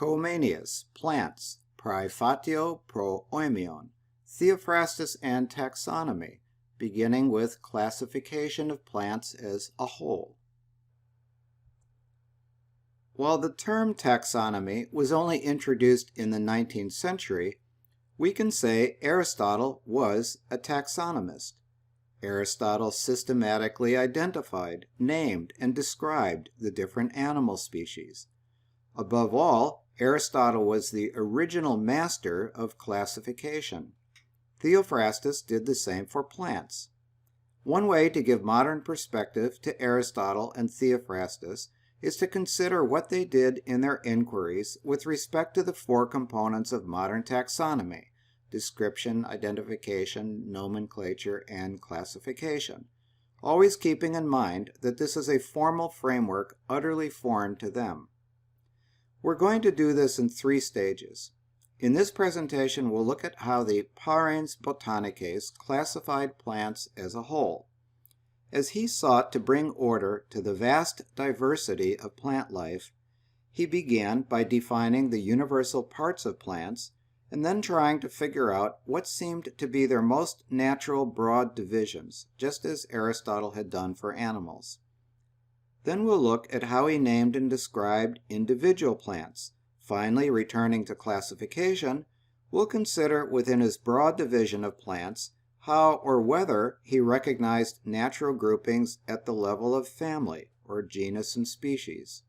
Comenius, Plants, Praefatio pro oimion, Theophrastus and Taxonomy, beginning with classification of plants as a whole. While the term taxonomy was only introduced in the 19th century, we can say Aristotle was a taxonomist. Aristotle systematically identified, named, and described the different animal species. Above all, Aristotle was the original master of classification. Theophrastus did the same for plants. One way to give modern perspective to Aristotle and Theophrastus is to consider what they did in their inquiries with respect to the four components of modern taxonomy: description, identification, nomenclature, and classification, always keeping in mind that this is a formal framework utterly foreign to them. We're going to do this in 3 stages. In this presentation, we'll look at how the Parens Botanices classified plants as a whole. As he sought to bring order to the vast diversity of plant life, he began by defining the universal parts of plants and then trying to figure out what seemed to be their most natural broad divisions, just as Aristotle had done for animals. Then we'll look at how he named and described individual plants. Finally, returning to classification, we'll consider within his broad division of plants how or whether he recognized natural groupings at the level of family, or genus and species.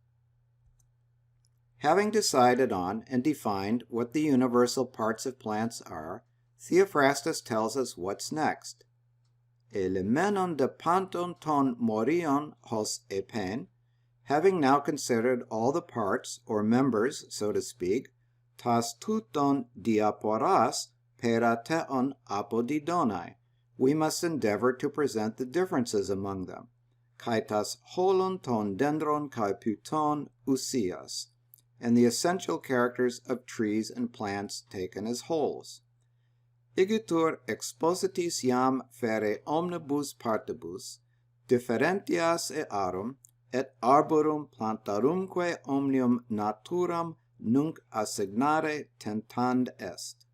Having decided on and defined what the universal parts of plants are, Theophrastus tells us what's next. Elemenon de panton ton morion hos epen, having now considered all the parts, or members, so to speak, tas touton diaporas pera theon apodidonai, we must endeavor to present the differences among them, kai tas holon ton dendron kai puton usias, and the essential characters of trees and plants taken as wholes. Igitur expositis iam fere omnibus partibus, differentias earum, et arborum plantarumque omnium naturam nunc assignare tentand est.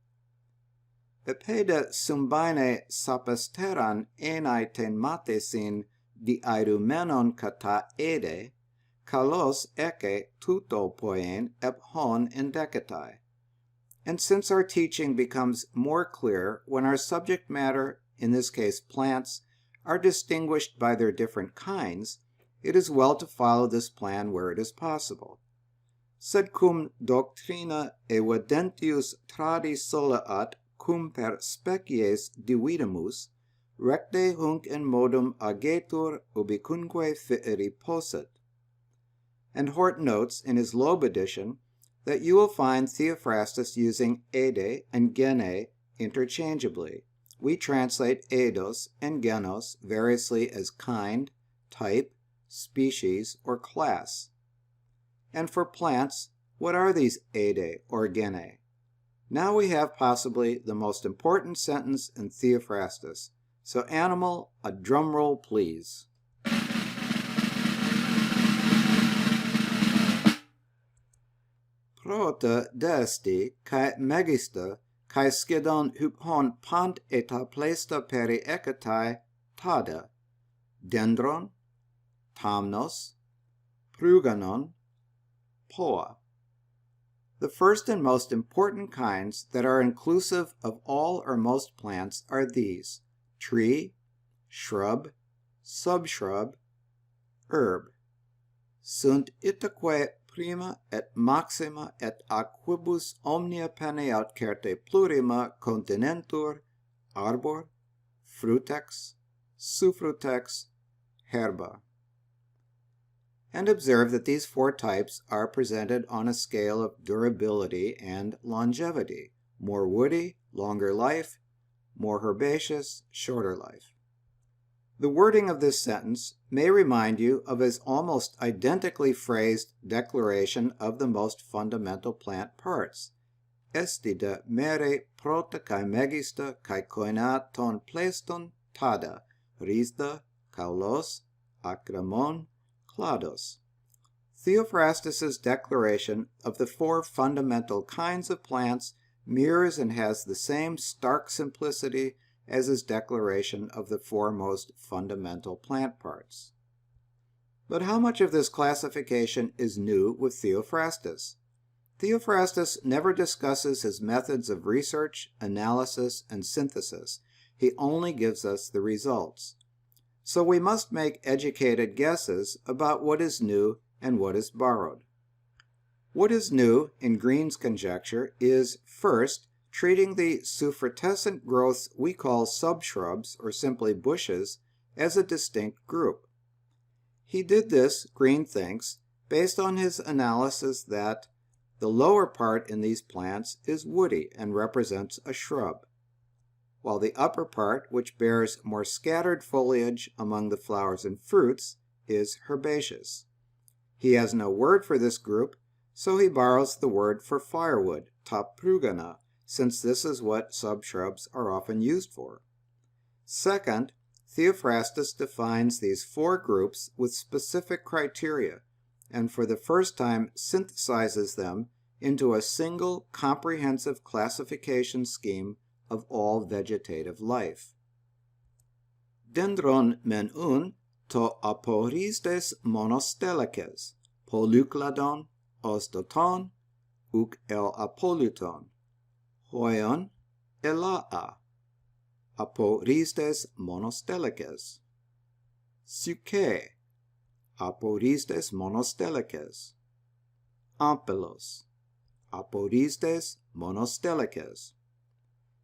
Epede sumbine sapesteran enae ten matesin diairumenon kata ede, kalos eke tuto poien ep hon indecetai. And since our teaching becomes more clear when our subject matter, in this case plants, are distinguished by their different kinds, it is well to follow this plan where it is possible. Sed cum doctrina evidentius tradis soleat cum per species dividimus, recte hunc in modum agetur ubicunque fieri posset. And Hort notes in his Loeb edition that you will find Theophrastus using ede and gene interchangeably. We translate eidos and genos variously as kind, type, species, or class. And for plants, what are these ede or gene? Now we have possibly the most important sentence in Theophrastus. So animal, a drum roll please. Prota desti kai megista kai skedon hupon pant eta plesta peri eketai tada, dendron, tamnos, pruganon, poa. The first and most important kinds that are inclusive of all or most plants are these: tree, shrub, subshrub, herb. Sunt itaque prima et maxima et a quibus omnia pene aut certe plurima continentur arbor, frutex, suffrutex, herba. And observe that these 4 types are presented on a scale of durability and longevity: more woody, longer life; more herbaceous, shorter life. The wording of this sentence may remind you of his almost identically phrased declaration of the most fundamental plant parts. Esti de mere prota kai megista kai koina ton pleston tada, risda, kaulos, akramon, clados. Theophrastus's declaration of the four fundamental kinds of plants mirrors and has the same stark simplicity as his declaration of the four most fundamental plant parts. But how much of this classification is new with Theophrastus? Theophrastus never discusses his methods of research, analysis, and synthesis. He only gives us the results. So we must make educated guesses about what is new and what is borrowed. What is new, in Green's conjecture, is, first, treating the suffrutescent growths we call subshrubs, or simply bushes, as a distinct group. He did this, Green thinks, based on his analysis that the lower part in these plants is woody and represents a shrub, while the upper part, which bears more scattered foliage among the flowers and fruits, is herbaceous. He has no word for this group, so he borrows the word for firewood, taprugana, since this is what subshrubs are often used for. Second, Theophrastus defines these four groups with specific criteria, and for the first time synthesizes them into a single comprehensive classification scheme of all vegetative life. Dendron menun to aporistes monostelikes, polycladon, ostoton, uk el apoluton, hoion, elaa, aporistes monostelikes, suke, aporistes monostelikes, ampelos, aporistes monostelikes.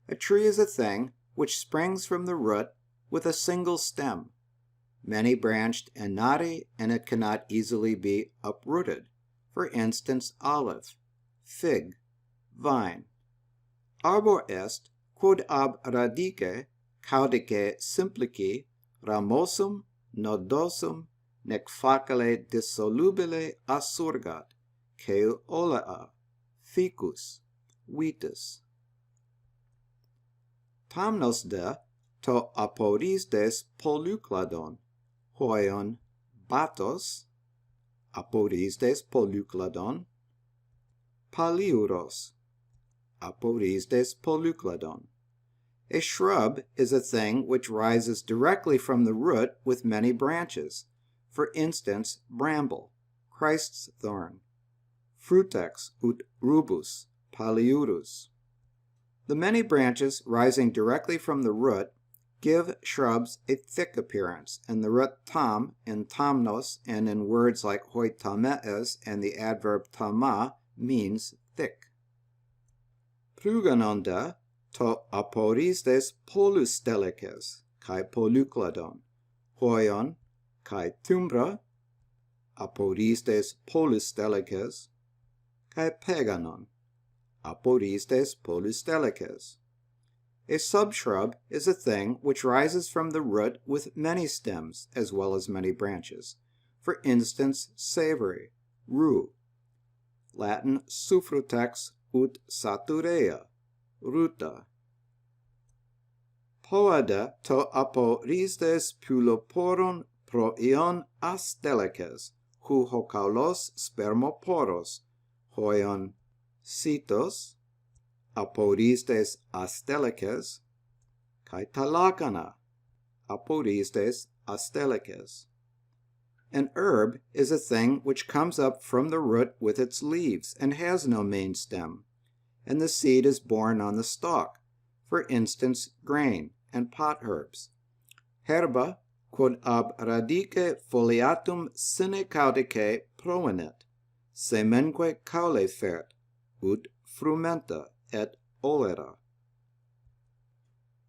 A tree is a thing which springs from the root with a single stem, many-branched and knotty, and it cannot easily be uprooted. For instance, olive, fig, vine. Arbor est, quod ab radice, caudice simplici, ramosum, nodosum, nec facile dissolubile assurgat, quae olea, ficus, vitis. Tamnos de to aporistes polycladon, hoion batos, aporistes polycladon, paliuros, aporistes polycladon. A shrub is a thing which rises directly from the root with many branches. For instance, bramble, Christ's thorn, frutex ut rubus, paliurus. The many branches rising directly from the root give shrubs a thick appearance, and the root tam in tamnos and in words like hoi tamees and the adverb tama means thick. Pruganonda to aporistes polystelikes, kai polycladon, hoion, kai tumbra, aporistes polystelikes, kai peganon, aporistes polystelikes. A subshrub is a thing which rises from the root with many stems as well as many branches. For instance, savory, rue. Latin suffrutex ut saturea, ruta. Poada to aporistes puloporon pro ion astelikes, hu hokaulos spermoporos, hoion citos, aporistes astelikes, kai talakana, aporistes astelikes. An herb is a thing which comes up from the root with its leaves and has no main stem, and the seed is borne on the stalk, for instance, grain and pot herbs. Herba, quod ab radice foliatum sine caudice provenet, semenque caule fert, ut frumenta et olera.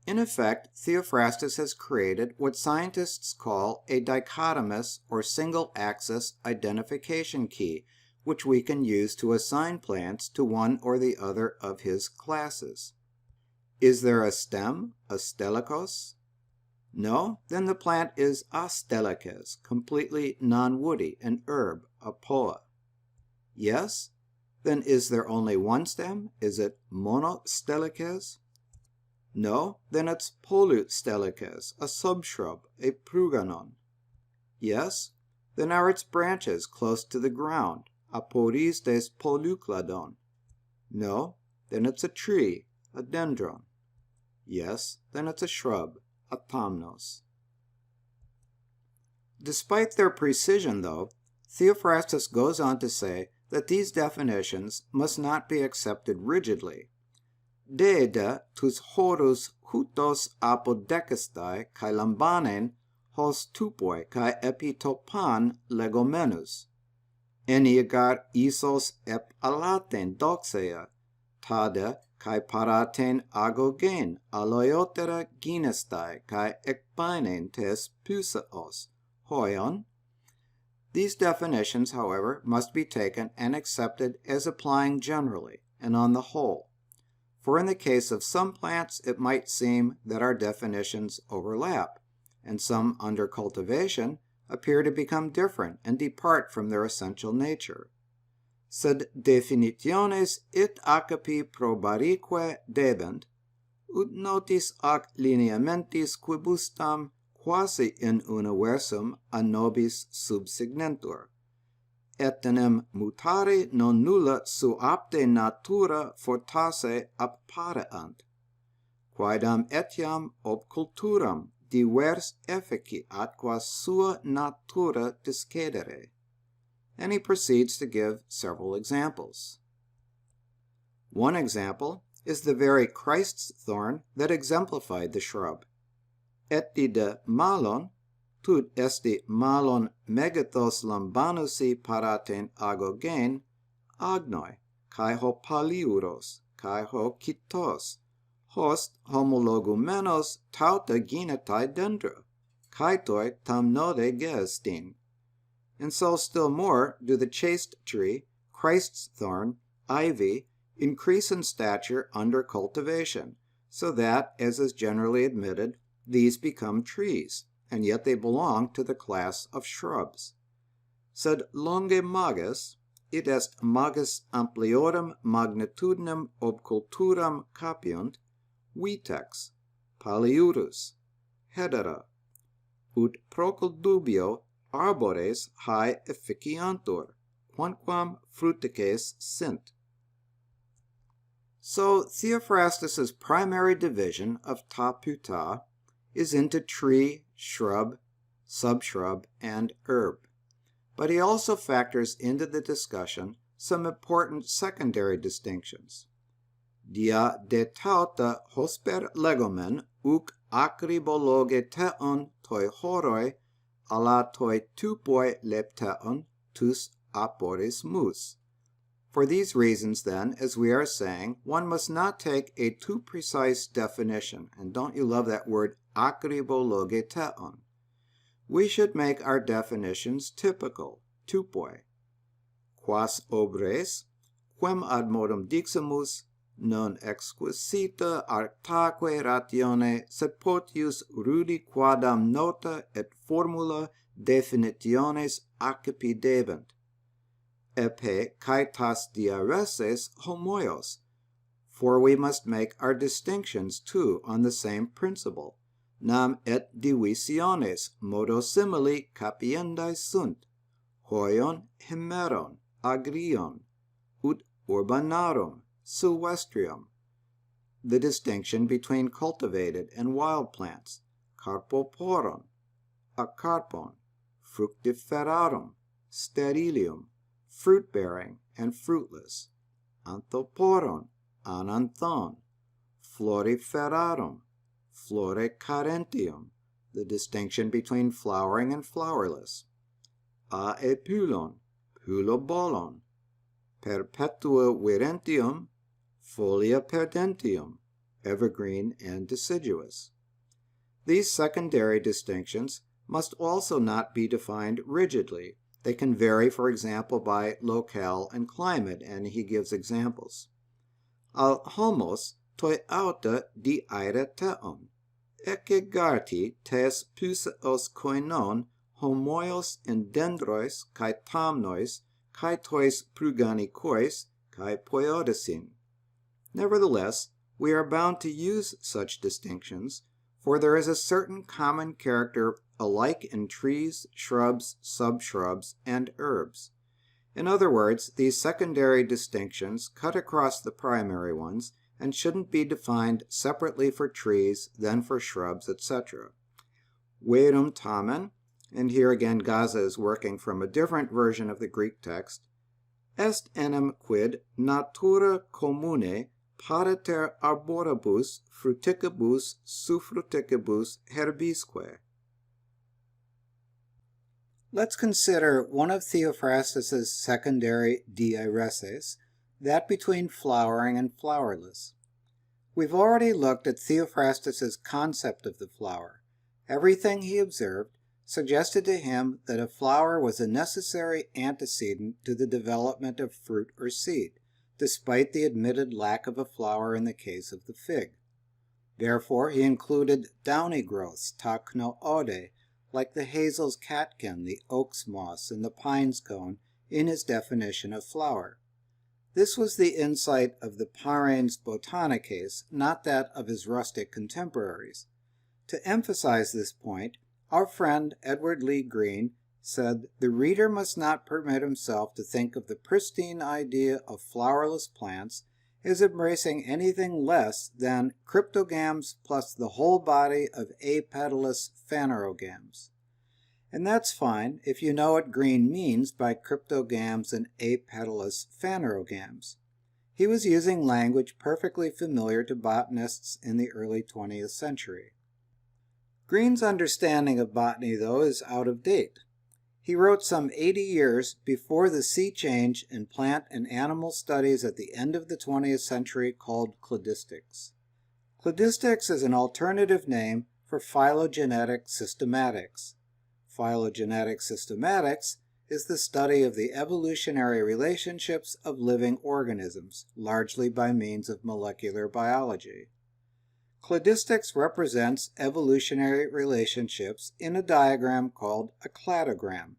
In effect, Theophrastus has created what scientists call a dichotomous or single-axis identification key, which we can use to assign plants to one or the other of his classes. Is there a stem, a stelikos? No? Then the plant is astelikes, completely non-woody, an herb, a poa. Yes? Then is there only one stem? Is it monostelikes? No? Then it's polystelikes, a subshrub, a pruganon. Yes? Then are its branches close to the ground, aporis des Polycladon? No, then it's a tree, a dendron. Yes, then it's a shrub, a thomnos. Despite their precision, though, Theophrastus goes on to say that these definitions must not be accepted rigidly. Deida tus horus hutos apodekestai kai lambanen hos tupoi kai epitopan legomenus. Eniagar isos ep alaten doxea, tade kai paraten agogen aloiotera ginestai kai ekpainen tes pusaos, hoion. These definitions, however, must be taken and accepted as applying generally and on the whole. For in the case of some plants, it might seem that our definitions overlap, and some under cultivation appear to become different and depart from their essential nature. Sed definitiones it acapi probarique debent, ut notis ac lineamentis quibustam quasi in universum a nobis subsignentur, etenem mutare non nulla suapte natura fortasse appareant, quaedam etiam ob culturam divers effici atqua sua natura discedere. And he proceeds to give several examples. One example is the very Christ's thorn that exemplified the shrub. Etide malon, tut esti malon megathos lambanusi paraten agogen, agnoi, kai ho paliuros, kai ho kitos, host homologumenos tauta ginetai dendra, kai toi tam node gestin. And so still more do the chaste tree, Christ's thorn, ivy, increase in stature under cultivation, so that, as is generally admitted, these become trees, and yet they belong to the class of shrubs. Sed longe magus, id est magus ampliorum magnitudinem ob culturam capiunt, vitex, paliurus, hedera, ut procul dubio arbores hae efficiantur, quamquam frutices sint. So Theophrastus's primary division of ta puta is into tree, shrub, subshrub, and herb. But he also factors into the discussion some important secondary distinctions. Dia de tauta hosper legomen uc acribologe teon toi horoi ala toi tupoi lepteon tus aporis mus. For these reasons, then, as we are saying, one must not take a too precise definition, and don't you love that word acribologeteon? We should make our definitions typical, tupoi. Quas obres, quem ad modum diximus, non exquisita artaque ratione, sed potius rudi quadam nota et formula definitiones accipi debent. Epe caetas diareses homoios, for we must make our distinctions too on the same principle, nam et divisiones modo simili capiendae sunt, hoion himeron, agrion, ut urbanarum, silvestrium, the distinction between cultivated and wild plants, carpoporon, acarpon, fructiferarum, sterilium, fruit-bearing and fruitless, anthoporon, ananthon, floriferarum, floricarentium, the distinction between flowering and flowerless, aepulon, pulobolon, perpetua virentium, folia perdentium, evergreen and deciduous. These secondary distinctions must also not be defined rigidly. They can vary, for example, by locale and climate, and he gives examples. Al homos toi auta di aere teon, ecce garti tes pusaos koinon homoios in dendrois kai tamnois kai tois pruganikois kai poiodesin. Nevertheless, we are bound to use such distinctions, for there is a certain common character alike in trees, shrubs, subshrubs, and herbs. In other words, these secondary distinctions cut across the primary ones and shouldn't be defined separately for trees, then for shrubs, etc. Verum tamen, and here again Gaza is working from a different version of the Greek text, est enim quid natura commune pariter arboribus fruticibus suffruticibus herbisque. Let's consider one of Theophrastus's secondary diaireses, that between flowering and flowerless. We've already looked at Theophrastus's concept of the flower. Everything he observed suggested to him that a flower was a necessary antecedent to the development of fruit or seed, despite the admitted lack of a flower in the case of the fig. Therefore, he included downy growths, taxonomy, like the hazel's catkin, the oak's moss, and the pine's cone, in his definition of flower. This was the insight of the Parens Botanices, not that of his rustic contemporaries. To emphasize this point, our friend Edward Lee Green said, "The reader must not permit himself to think of the pristine idea of flowerless plants as embracing anything less than cryptogams plus the whole body of apetalous phanerogams." And that's fine if you know what Green means by cryptogams and apetalous phanerogams. He was using language perfectly familiar to botanists in the early 20th century. Green's understanding of botany, though, is out of date. He wrote some 80 years before the sea change in plant and animal studies at the end of the 20th century called cladistics. Cladistics is an alternative name for phylogenetic systematics. Phylogenetic systematics is the study of the evolutionary relationships of living organisms, largely by means of molecular biology. Cladistics represents evolutionary relationships in a diagram called a cladogram,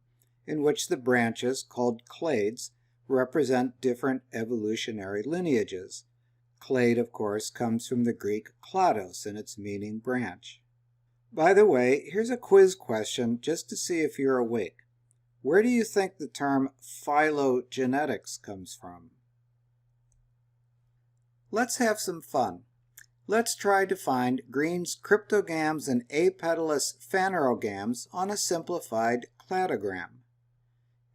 in which the branches, called clades, represent different evolutionary lineages. Clade, of course, comes from the Greek klados, and its meaning branch. By the way, here's a quiz question just to see if you're awake. Where do you think the term phylogenetics comes from? Let's have some fun. Let's try to find Green's cryptogams and apetalous phanerogams on a simplified cladogram.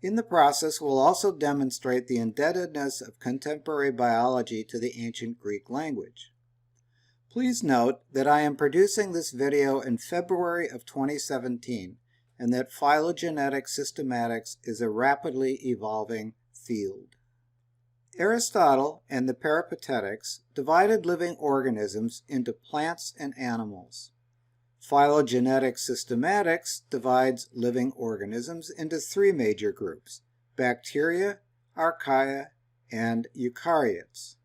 In the process, we'll also demonstrate the indebtedness of contemporary biology to the ancient Greek language. Please note that I am producing this video in February of 2017, and that phylogenetic systematics is a rapidly evolving field. Aristotle and the Peripatetics divided living organisms into plants and animals. Phylogenetic systematics divides living organisms into three major groups: bacteria, archaea, and eukaryotes.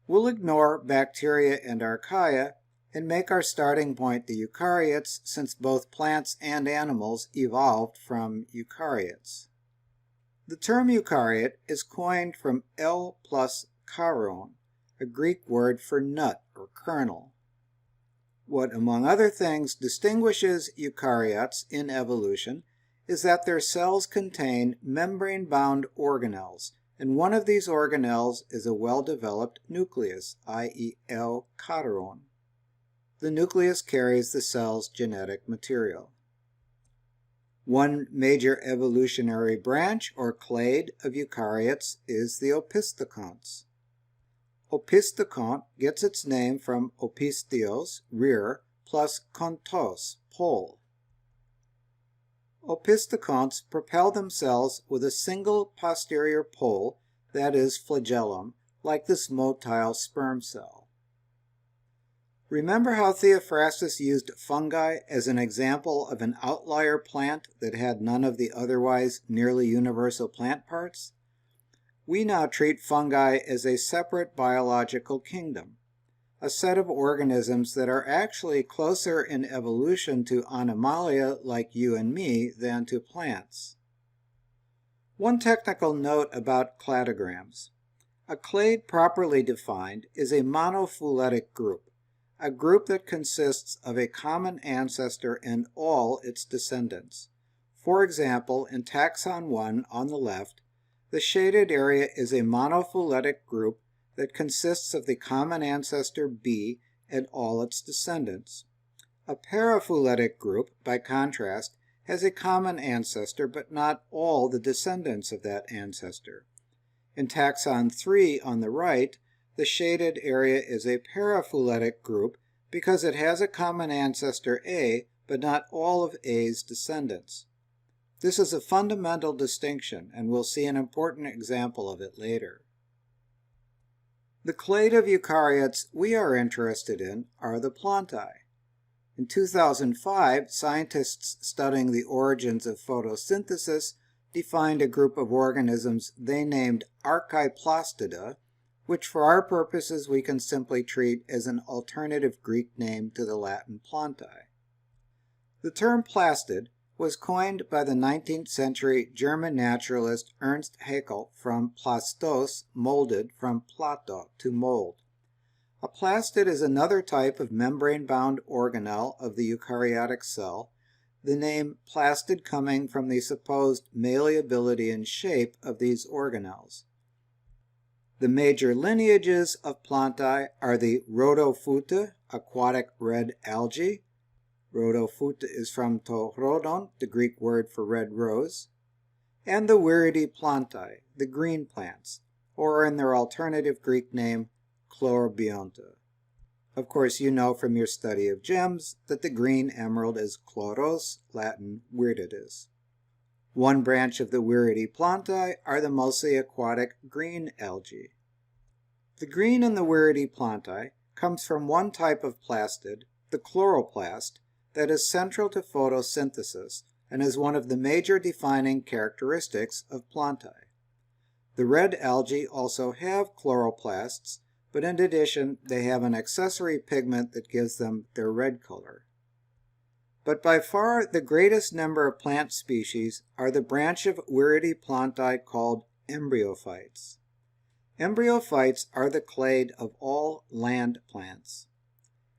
We'll ignore bacteria and archaea and make our starting point the eukaryotes, since both plants and animals evolved from eukaryotes. The term eukaryote is coined from L plus charon, a Greek word for nut or kernel. What, among other things, distinguishes eukaryotes in evolution is that their cells contain membrane-bound organelles, and one of these organelles is a well-developed nucleus, i.e. L-charon. The nucleus carries the cell's genetic material. One major evolutionary branch, or clade, of eukaryotes is the opisthocons. Opisthocont gets its name from opistheos, rear, plus kontos, pole. Opisthocons propel themselves with a single posterior pole, that is, flagellum, like this motile sperm cell. Remember how Theophrastus used fungi as an example of an outlier plant that had none of the otherwise nearly universal plant parts? We now treat fungi as a separate biological kingdom, a set of organisms that are actually closer in evolution to animalia like you and me than to plants. One technical note about cladograms. A clade properly defined is a monophyletic group. a group that consists of a common ancestor and all its descendants. For example, in Taxon 1 on the left, the shaded area is a monophyletic group that consists of the common ancestor B and all its descendants. A paraphyletic group, by contrast, has a common ancestor but not all the descendants of that ancestor. In Taxon 3 on the right, the shaded area is a paraphyletic group because it has a common ancestor A but not all of A's descendants. This is a fundamental distinction, and we'll see an important example of it later. The clade of eukaryotes we are interested in are the Plantae. In 2005, scientists studying the origins of photosynthesis defined a group of organisms they named Archaeplastida, which for our purposes we can simply treat as an alternative Greek name to the Latin Plantae. The term plastid was coined by the 19th century German naturalist Ernst Haeckel from plastos, molded, from plato, to mold. A plastid is another type of membrane-bound organelle of the eukaryotic cell, the name plastid coming from the supposed malleability and shape of these organelles. The major lineages of Plantae are the Rhodophyta, aquatic red algae. Rhodophyta is from to rhodon, the Greek word for red rose, and the Viridiplantae, the green plants, or in their alternative Greek name, Chlorbionta. Of course, you know from your study of gems that the green emerald is chloros, Latin viridis. One branch of the Viridiplantae are the mostly aquatic green algae. The green in the Viridiplantae comes from one type of plastid, the chloroplast, that is central to photosynthesis and is one of the major defining characteristics of Plantae. The red algae also have chloroplasts, but in addition they have an accessory pigment that gives them their red color. But by far the greatest number of plant species are the branch of Viridiplantae called embryophytes. Embryophytes are the clade of all land plants.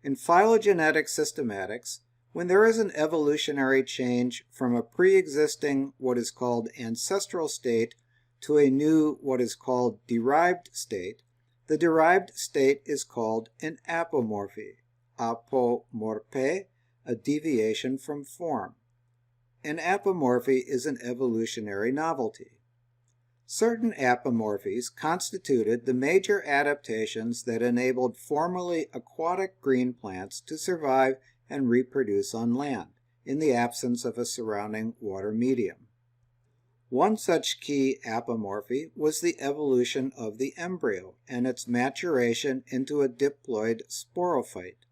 In phylogenetic systematics, when there is an evolutionary change from a pre-existing what is called ancestral state to a new what is called derived state, the derived state is called an apomorphy, apomorphe, a deviation from form. An apomorphy is an evolutionary novelty. Certain apomorphies constituted the major adaptations that enabled formerly aquatic green plants to survive and reproduce on land, in the absence of a surrounding water medium. One such key apomorphy was the evolution of the embryo and its maturation into a diploid sporophyte.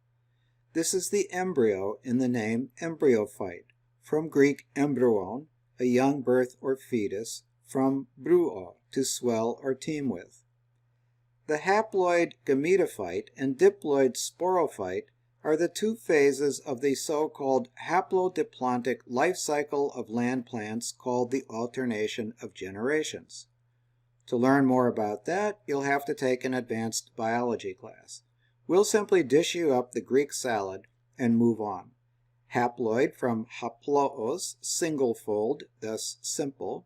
This is the embryo in the name embryophyte, from Greek embryon, a young birth or fetus, from bruo, to swell or teem with. The haploid gametophyte and diploid sporophyte are the two phases of the so-called haplodiplantic life cycle of land plants called the alternation of generations. To learn more about that, you'll have to take an advanced biology class. We'll simply dish you up the Greek salad and move on. Haploid from haploos, single-fold, thus simple.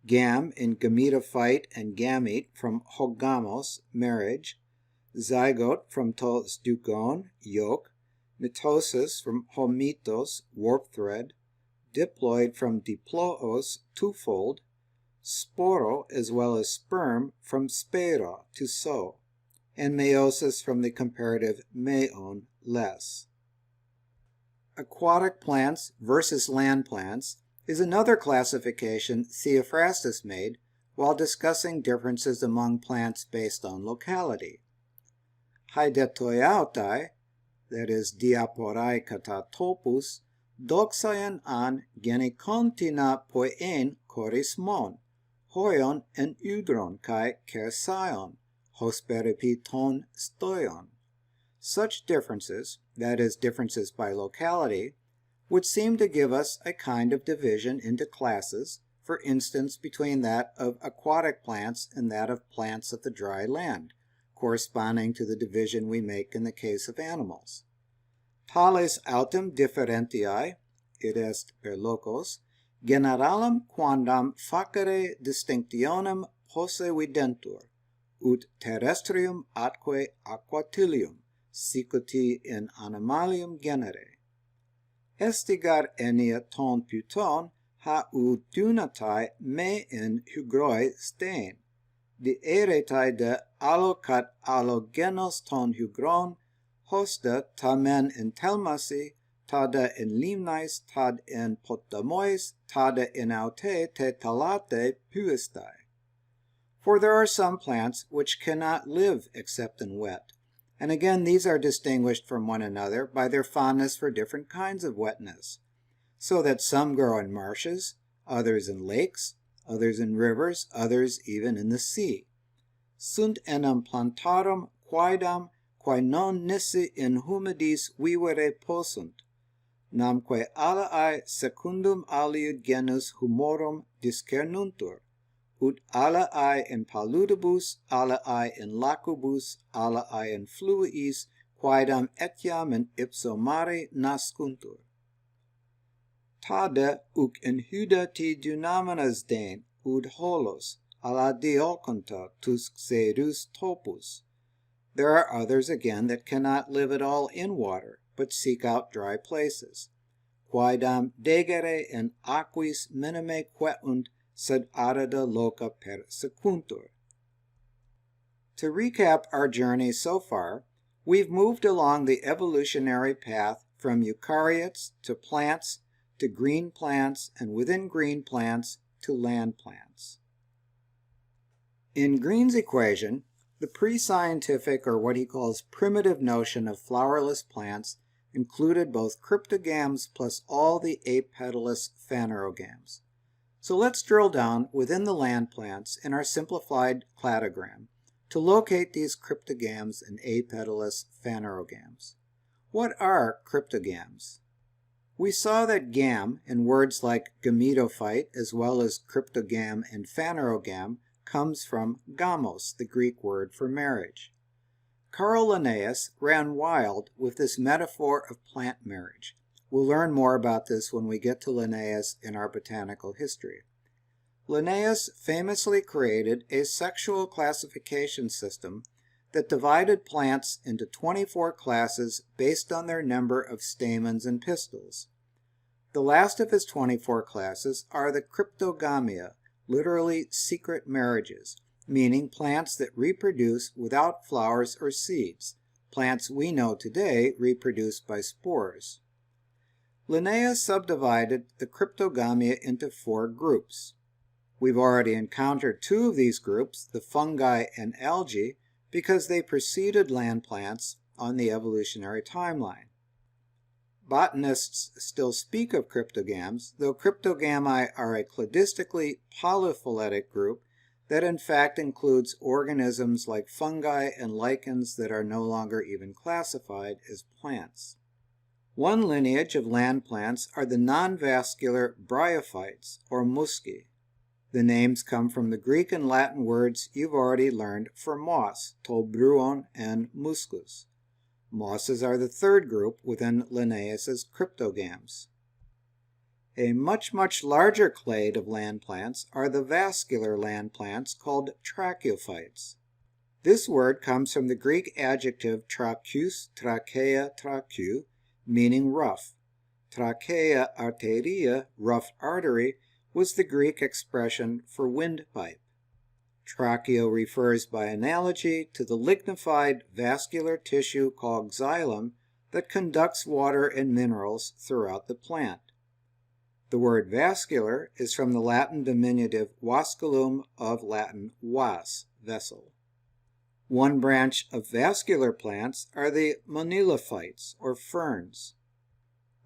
Gam in gametophyte and gamete from hogamos, marriage. Zygote from tos dugon, yolk. Mitosis from homitos, warp thread. Diploid from diploos, twofold. Sporo as well as sperm from spero, to sow. And meiosis from the comparative meon, less. Aquatic plants versus land plants is another classification Theophrastus made while discussing differences among plants based on locality. Haidetoiautai, that is Diaporai kata topus, doxayan an genikontina poien korismon, hoion en udron kai kersion, hosperipiton stoion. Such differences, that is, differences by locality, would seem to give us a kind of division into classes, for instance between that of aquatic plants and that of plants of the dry land, corresponding to the division we make in the case of animals. Tales autem differentiae, id est per locos, generalem quandam facere distinctionem posse videntur, ut terrestrium atque aquatilium, sicuti in animalium genere. Estigar enia ton puton, ha ut dunatai me in hygroi stein, de eretae de allocat allogenos ton hygron, hosta tamen in telmasi, tada in limnais, tad in potamois, tada in aute te talate puistae. For there are some plants which cannot live except in wet, and again these are distinguished from one another by their fondness for different kinds of wetness, so that some grow in marshes, others in lakes, others in rivers, others even in the sea. Sunt enim plantarum quaedam quae non nisi in humidis vivere possunt, namque alae secundum aliud genus humorum discernuntur, ut alae in paludibus, alae in lacubus, alae in fluviis, quaedam etiam in ipso mare nascuntur. Tade uc in huda ti dunamenas den, ud holos, ala dioconta tus xerus topus. There are others again that cannot live at all in water, but seek out dry places. Quaedam degere in aquis minime queunt, sed arida loca persecuntur. To recap our journey so far, we've moved along the evolutionary path from eukaryotes to plants, to green plants, and within green plants to land plants. In Green's equation, the pre-scientific, or what he calls primitive notion of flowerless plants included both cryptogams plus all the apetalous phanerogams. So let's drill down within the land plants in our simplified cladogram to locate these cryptogams and apetalous phanerogams. What are cryptogams? We saw that gam, in words like gametophyte as well as cryptogam and phanerogam, comes from gamos, the Greek word for marriage. Carl Linnaeus ran wild with this metaphor of plant marriage. We'll learn more about this when we get to Linnaeus in our botanical history. Linnaeus famously created a sexual classification system that divided plants into 24 classes based on their number of stamens and pistils. The last of his 24 classes are the cryptogamia, literally secret marriages, meaning plants that reproduce without flowers or seeds. Plants we know today reproduce by spores. Linnaeus subdivided the cryptogamia into 4 groups. We've already encountered 2 of these groups, the fungi and algae, because they preceded land plants on the evolutionary timeline. Botanists still speak of cryptogams, though cryptogami are a cladistically polyphyletic group that in fact includes organisms like fungi and lichens that are no longer even classified as plants. One lineage of land plants are the non-vascular bryophytes, or musci. The names come from the Greek and Latin words you've already learned for moss, tolbruon and muscus. Mosses are the 3rd group within Linnaeus's cryptogams. A much larger clade of land plants are the vascular land plants called tracheophytes. This word comes from the Greek adjective tracheus, trachea, tracheu, meaning rough. Trachea arteria, rough artery, was the Greek expression for windpipe. Tracheo refers by analogy to the lignified vascular tissue called xylem that conducts water and minerals throughout the plant. The word vascular is from the Latin diminutive vasculum of Latin vas, vessel. One branch of vascular plants are the monilophytes, or ferns.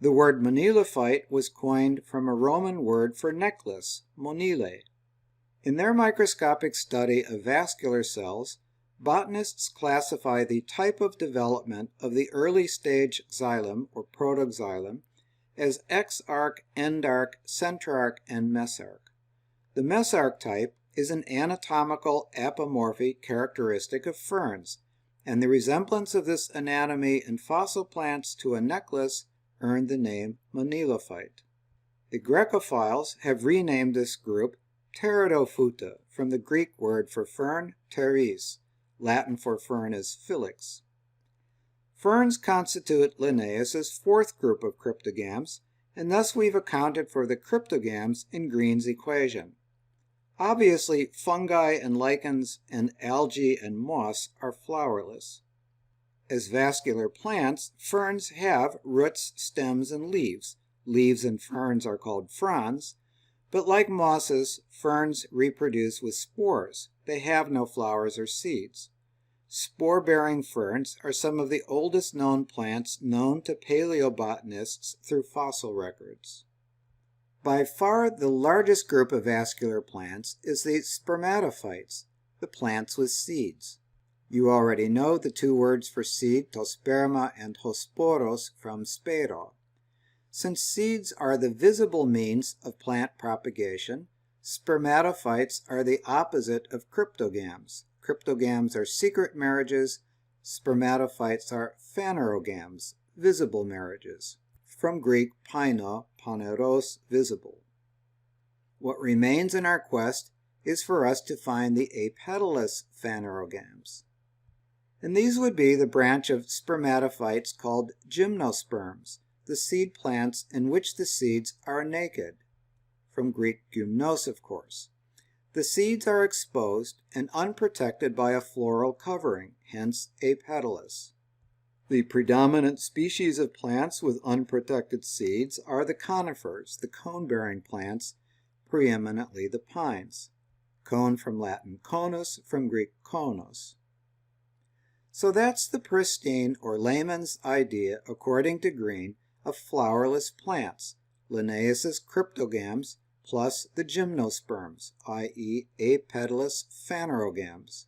The word monilophyte was coined from a Roman word for necklace, monile. In their microscopic study of vascular cells, botanists classify the type of development of the early stage xylem, or protoxylem, as exarch, endarch, centrarch, and mesarch. The mesarch type is an anatomical apomorphy characteristic of ferns, and the resemblance of this anatomy in fossil plants to a necklace earned the name Monilophyte. The Grecophiles have renamed this group Pteridophyta from the Greek word for fern, pteris. Latin for fern is Phylix. Ferns constitute Linnaeus's fourth group of cryptogams, and thus we've accounted for the cryptogams in Green's equation. Obviously, fungi and lichens and algae and moss are flowerless. As vascular plants, ferns have roots, stems, and leaves. Leaves in ferns are called fronds, but like mosses, ferns reproduce with spores. They have no flowers or seeds. Spore-bearing ferns are some of the oldest known plants known to paleobotanists through fossil records. By far the largest group of vascular plants is the spermatophytes, the plants with seeds. You already know the two words for seed, tosperma and hosporos, from spero. Since seeds are the visible means of plant propagation, spermatophytes are the opposite of cryptogams. Cryptogams are secret marriages. Spermatophytes are phanerogams, visible marriages. From Greek paino, paneros, visible. What remains in our quest is for us to find the apetalous phanerogams. And these would be the branch of spermatophytes called gymnosperms, the seed plants in which the seeds are naked. From Greek gymnos, of course. The seeds are exposed and unprotected by a floral covering, hence apetalous. The predominant species of plants with unprotected seeds are the conifers, the cone-bearing plants, preeminently the pines. Cone from Latin conus, from Greek konos. So that's the pristine or layman's idea, according to Green, of flowerless plants, Linnaeus's cryptogams, plus the gymnosperms, i.e. apetalous phanerogams.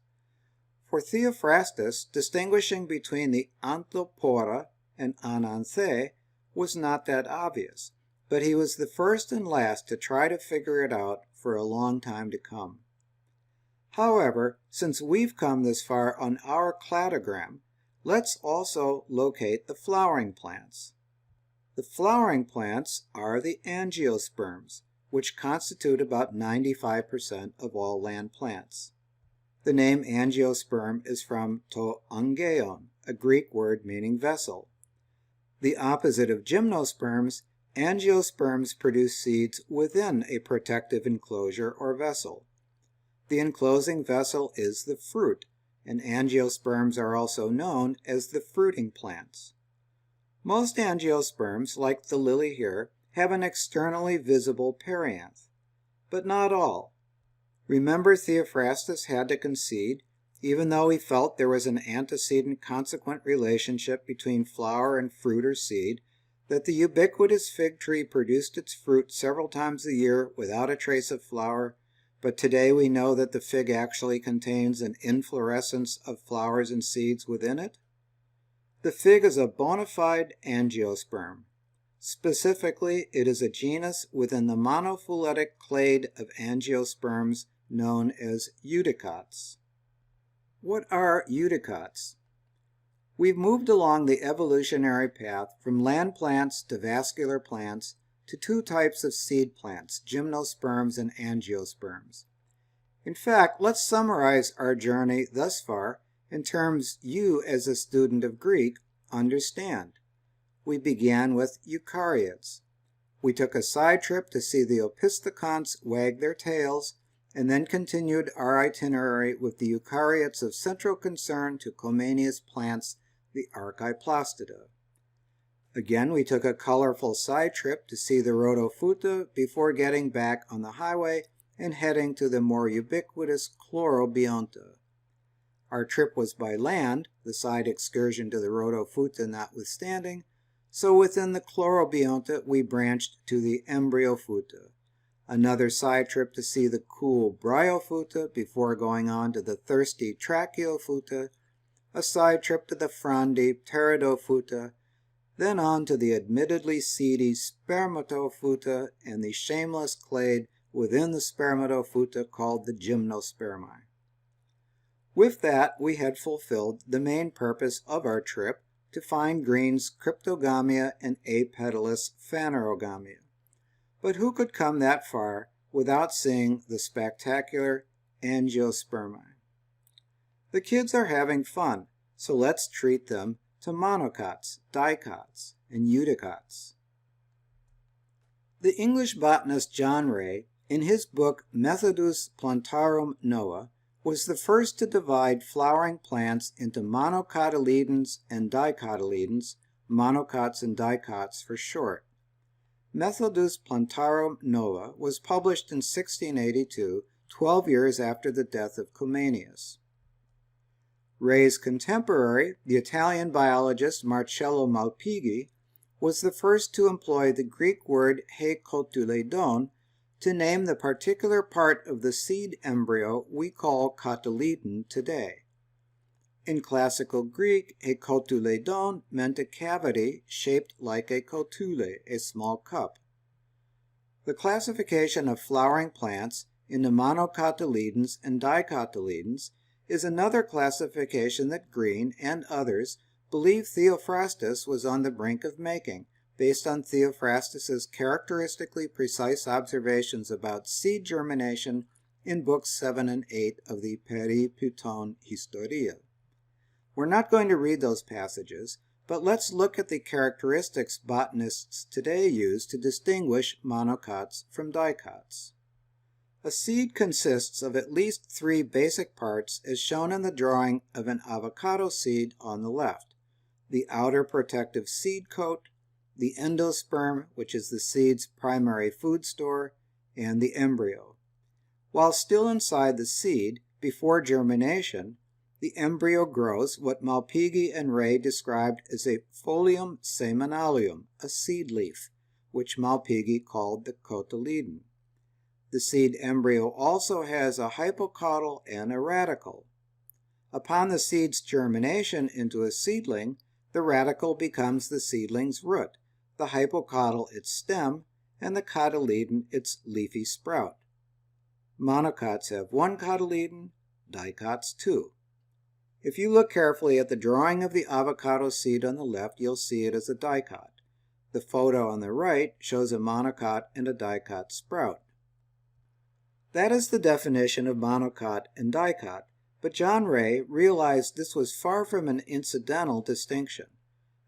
For Theophrastus, distinguishing between the Anthopora and Ananthe was not that obvious, but he was the first and last to try to figure it out for a long time to come. However, since we've come this far on our cladogram, let's also locate the flowering plants. The flowering plants are the angiosperms, which constitute about 95% of all land plants. The name angiosperm is from to angeon, a Greek word meaning vessel. The opposite of gymnosperms, angiosperms produce seeds within a protective enclosure or vessel. The enclosing vessel is the fruit, and angiosperms are also known as the fruiting plants. Most angiosperms, like the lily here, have an externally visible perianth, but not all. Remember, Theophrastus had to concede, even though he felt there was an antecedent-consequent relationship between flower and fruit or seed, that the ubiquitous fig tree produced its fruit several times a year without a trace of flower, but today we know that the fig actually contains an inflorescence of flowers and seeds within it? The fig is a bona fide angiosperm. Specifically, it is a genus within the monophyletic clade of angiosperms known as eudicots. What are eudicots? We've moved along the evolutionary path from land plants to vascular plants to two types of seed plants, gymnosperms and angiosperms. In fact, let's summarize our journey thus far in terms you, as a student of Greek, understand. We began with eukaryotes. We took a side trip to see the opisthocons wag their tails, and then continued our itinerary with the eukaryotes of central concern to Comenius plants, the Archaeplastida. Again, we took a colorful side trip to see the Rhodophyta before getting back on the highway and heading to the more ubiquitous Chlorobionta. Our trip was by land, the side excursion to the Rhodophyta notwithstanding, so within the Chlorobionta we branched to the Embryophyta. Another side trip to see the cool Bryophyta before going on to the thirsty Tracheophyta, a side trip to the frondy Pteridophyta, then on to the admittedly seedy Spermatophyta and the shameless clade within the Spermatophyta called the Gymnospermi. With that, we had fulfilled the main purpose of our trip to find Green's Cryptogamia and Apetalous Phanerogamia. But who could come that far without seeing the spectacular Angiospermi? The kids are having fun, so let's treat them to monocots, dicots, and eudicots. The English botanist John Ray, in his book Methodus Plantarum Nova, was the first to divide flowering plants into monocotyledons and dicotyledons, monocots and dicots for short. Methodus Plantarum Nova was published in 1682, 12 years after the death of Comenius. Ray's contemporary, the Italian biologist Marcello Malpighi, was the first to employ the Greek word Dicotyledon to name the particular part of the seed embryo we call cotyledon today. In classical Greek, Dicotyledon meant a cavity shaped like a cotyle, a small cup. The classification of flowering plants into monocotyledons and dicotyledons is another classification that Green and others believe Theophrastus was on the brink of making, based on Theophrastus's characteristically precise observations about seed germination in books 7 and 8 of the Periputon Historia. We're not going to read those passages, but let's look at the characteristics botanists today use to distinguish monocots from dicots. A seed consists of at least 3 basic parts as shown in the drawing of an avocado seed on the left: the outer protective seed coat, the endosperm, which is the seed's primary food store, and the embryo. While still inside the seed, before germination, the embryo grows what Malpighi and Ray described as a folium seminalium, a seed leaf, which Malpighi called the cotyledon. The seed embryo also has a hypocotyl and a radicle. Upon the seed's germination into a seedling, the radicle becomes the seedling's root, the hypocotyl its stem, and the cotyledon its leafy sprout. Monocots have 1 cotyledon, dicots 2. If you look carefully at the drawing of the avocado seed on the left, you'll see it as a dicot. The photo on the right shows a monocot and a dicot sprout. That is the definition of monocot and dicot, but John Ray realized this was far from an incidental distinction,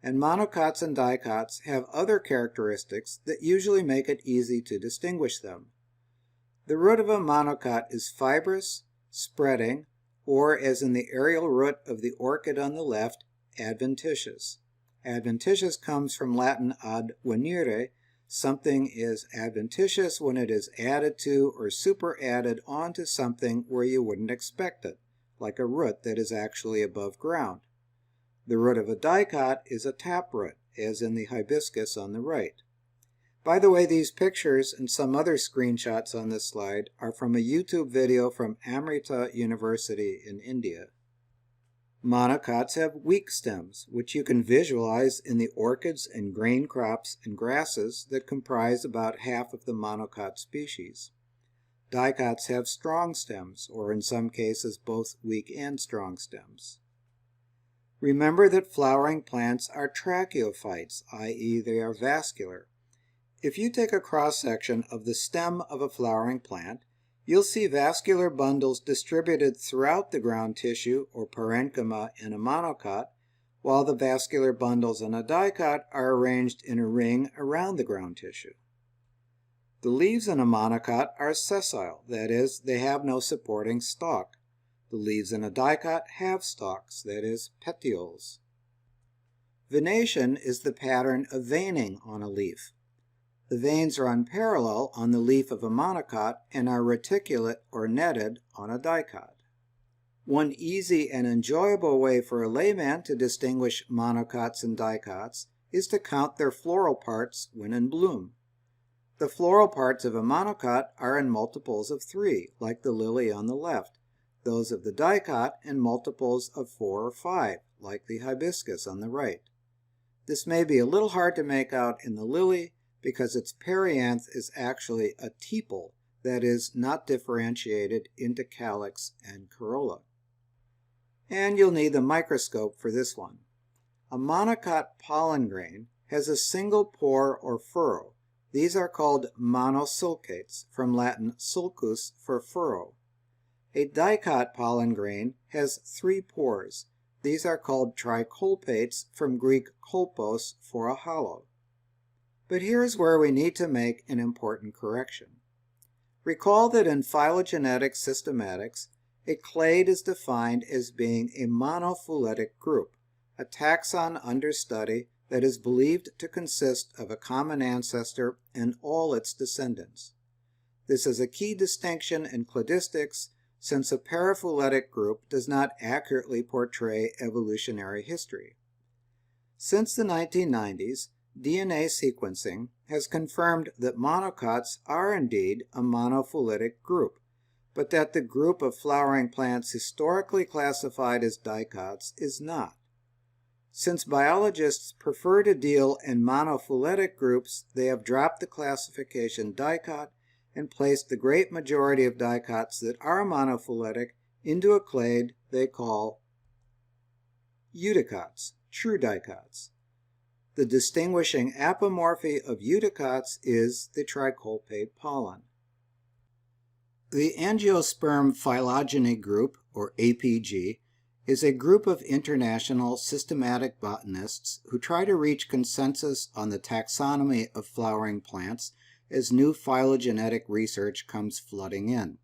and monocots and dicots have other characteristics that usually make it easy to distinguish them. The root of a monocot is fibrous, spreading, or, as in the aerial root of the orchid on the left, adventitious. Adventitious comes from Latin ad venire. Something is adventitious when it is added to or superadded onto something where you wouldn't expect it, like a root that is actually above ground. The root of a dicot is a taproot, as in the hibiscus on the right. By the way, these pictures and some other screenshots on this slide are from a YouTube video from Amrita University in India. Monocots have weak stems, which you can visualize in the orchids and grain crops and grasses that comprise about half of the monocot species. Dicots have strong stems, or in some cases both weak and strong stems. Remember that flowering plants are tracheophytes, i.e. they are vascular. If you take a cross-section of the stem of a flowering plant, you'll see vascular bundles distributed throughout the ground tissue or parenchyma in a monocot, while the vascular bundles in a dicot are arranged in a ring around the ground tissue. The leaves in a monocot are sessile, that is, they have no supporting stalk. The leaves in a dicot have stalks, that is, petioles. Venation is the pattern of veining on a leaf. The veins are unparalleled on the leaf of a monocot and are reticulate or netted on a dicot. One easy and enjoyable way for a layman to distinguish monocots and dicots is to count their floral parts when in bloom. The floral parts of a monocot are in multiples of 3, like the lily on the left, those of the dicot in multiples of 4 or 5, like the hibiscus on the right. This may be a little hard to make out in the lily, because its perianth is actually a tepal, that is, not differentiated into calyx and corolla. and you'll need the microscope for this one. A monocot pollen grain has a single pore or furrow. These are called monosulcates, from Latin sulcus for furrow. A dicot pollen grain has 3 pores. These are called tricolpates, from Greek kolpos for a hollow. But here's where we need to make an important correction. Recall that in phylogenetic systematics, a clade is defined as being a monophyletic group, a taxon under study that is believed to consist of a common ancestor and all its descendants. This is a key distinction in cladistics, since a paraphyletic group does not accurately portray evolutionary history. Since the 1990s, DNA sequencing has confirmed that monocots are indeed a monophyletic group, but that the group of flowering plants historically classified as dicots is not. Since biologists prefer to deal in monophyletic groups, they have dropped the classification dicot and placed the great majority of dicots that are monophyletic into a clade they call eudicots, true dicots. The distinguishing apomorphy of eudicots is the tricolpate pollen. The Angiosperm phylogeny group, or APG, is a group of international systematic botanists who try to reach consensus on the taxonomy of flowering plants as new phylogenetic research comes flooding in.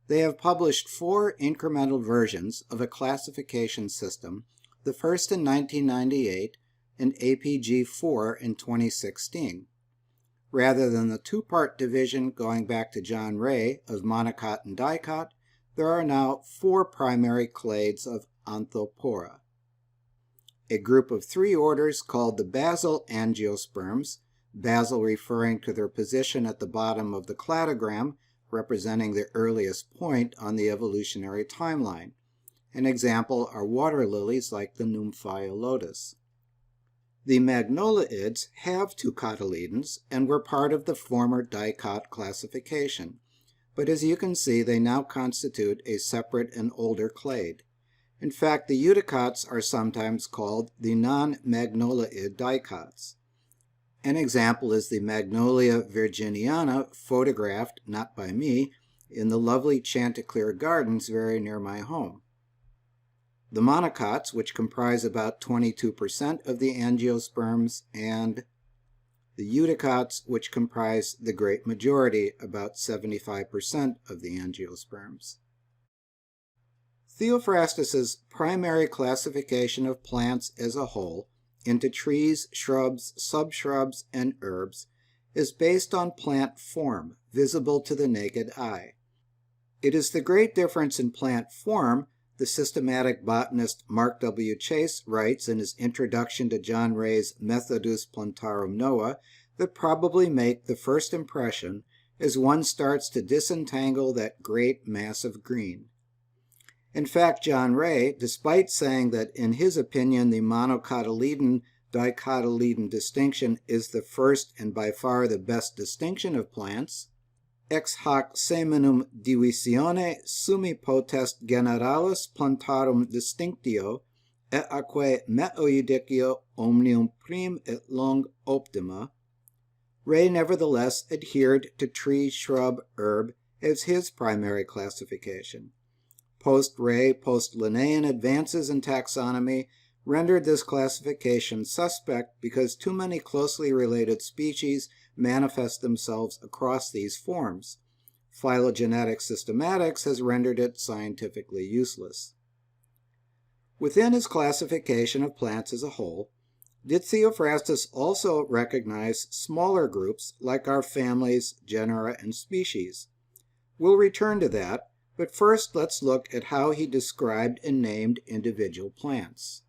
They have published 4 incremental versions of a classification system, the first in 1998 and APG4 in 2016. Rather than the 2-part division going back to John Ray of monocot and dicot, there are now 4 primary clades of Anthopora. A group of 3 orders called the Basal Angiosperms, basal referring to their position at the bottom of the cladogram, representing the earliest point on the evolutionary timeline. An example are water lilies like the Nymphaea lotus. The Magnoliids have 2 cotyledons and were part of the former dicot classification, but as you can see, they now constitute a separate and older clade. In fact, the eudicots are sometimes called the non-Magnoliid dicots. An example is the Magnolia virginiana, photographed, not by me, in the lovely Chanticleer Gardens very near my home. The monocots, which comprise about 22% of the angiosperms, and the eudicots, which comprise the great majority, about 75% of the angiosperms. Theophrastus's primary classification of plants as a whole into trees, shrubs, subshrubs, and herbs is based on plant form, visible to the naked eye. It is the great difference in plant form, the systematic botanist Mark W. Chase writes in his introduction to John Ray's Methodus Plantarum Noah, that probably make the first impression as one starts to disentangle that great mass of green. In fact, John Ray, despite saying that in his opinion the monocotyledon-dicotyledon distinction is the first and by far the best distinction of plants, ex hoc seminum divisione summi potest generalis plantarum distinctio, et atque meoidicio omnium prim et long optima, Ray nevertheless adhered to tree, shrub, herb as his primary classification. Post-Ray, post-Linnaean advances in taxonomy rendered this classification suspect because too many closely related species manifest themselves across these forms. Phylogenetic systematics has rendered it scientifically useless. Within his classification of plants as a whole, did Theophrastus also recognize smaller groups like our families, genera, and species? We'll return to that, but first let's look at how he described and named individual plants.